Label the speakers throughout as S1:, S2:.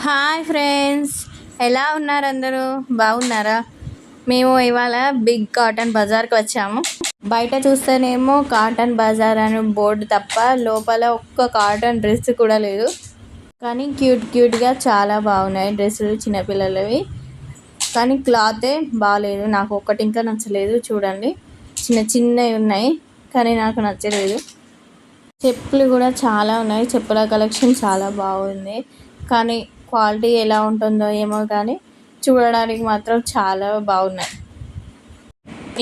S1: Hi friends, ఎలా ఉన్నారు? అందరూ బాగున్నారా? మేము ఇవాళ బిగ్ కాటన్ బజార్కి వచ్చాము. బయట చూస్తేనేమో కాటన్ బజార్ అని బోర్డు తప్ప లోపల ఒక్క కాటన్ డ్రెస్ కూడా లేదు. కానీ క్యూట్గా చాలా బాగున్నాయి డ్రెస్సులు చిన్నపిల్లలవి. కానీ క్లాతే బాగాలేదు, నాకు ఒక్కటి ఇంకా నచ్చలేదు. చూడండి, చిన్నవి ఉన్నాయి కానీ నాకు నచ్చలేదు. చెప్పులు కూడా చాలా ఉన్నాయి, చెప్పుల కలెక్షన్ చాలా బాగుంది. కానీ క్వాలిటీ ఎలా ఉంటుందో ఏమో, కానీ చూడడానికి మాత్రం చాలా బాగున్నాయి.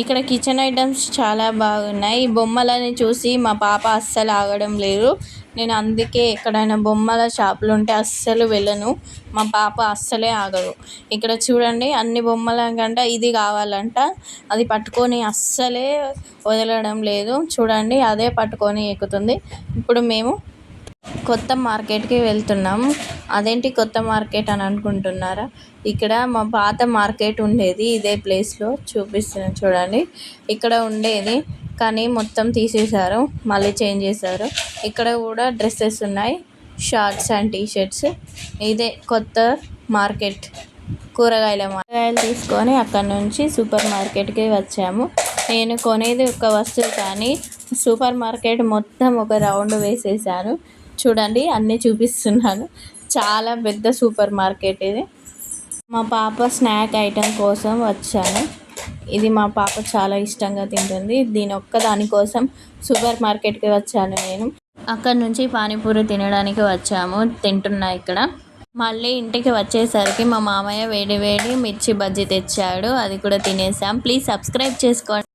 S1: ఇక్కడ కిచెన్ ఐటమ్స్ చాలా బాగున్నాయి. ఈ బొమ్మలని చూసి మా పాప అస్సలు ఆగడం లేదు. నేను అందుకే ఎక్కడైనా బొమ్మల షాపులు ఉంటే అస్సలు వెళ్ళను. మా పాప అస్సలే ఆగదు. ఇక్కడ చూడండి, అన్ని బొమ్మల కంటే ఇది కావాలంట. అది పట్టుకొని అస్సలే వదలడం లేదు. చూడండి, అదే పట్టుకొని ఎక్కుతుంది. ఇప్పుడు మేము కొత్త మార్కెట్కి వెళ్తున్నాం. అదేంటి కొత్త మార్కెట్ అని అనుకుంటున్నారా? ఇక్కడ మా పాత మార్కెట్ ఉండేది ఇదే ప్లేస్లో. చూపిస్తున్నాను చూడండి. ఇక్కడ ఉండేది కానీ మొత్తం తీసేశారు, మళ్ళీ చేంజ్ చేశారు. ఇక్కడ కూడా డ్రెస్సెస్ ఉన్నాయి, షార్ట్స్ అండ్ టీషర్ట్స్. ఇదే కొత్త మార్కెట్. కూరగాయలు తీసుకొని అక్కడ నుంచి సూపర్ మార్కెట్కి వచ్చాము. నేను కొనేది ఒక వస్తువు కానీ సూపర్ మార్కెట్ మొత్తం ఒక రౌండ్ వేసేసాను. చూడండి, అన్నీ చూపిస్తున్నాను. చాలా పెద్ద సూపర్ మార్కెట్ ఇది. మా పాప స్నాక్ ఐటెం కోసం వచ్చాను. ఇది మా పాప చాలా ఇష్టంగా తింటుంది. దానికోసం సూపర్ మార్కెట్కి వచ్చాను నేను. అక్కడ నుంచి పానీపూరి తినడానికి వచ్చాము, తింటున్నా ఇక్కడ. మళ్ళీ ఇంటికి వచ్చేసరికి మా మామయ్య వేడి వేడి మిర్చి బజ్జీ తెచ్చాడు, అది కూడా తినేసాం. ప్లీజ్ సబ్స్క్రైబ్ చేసుకోండి.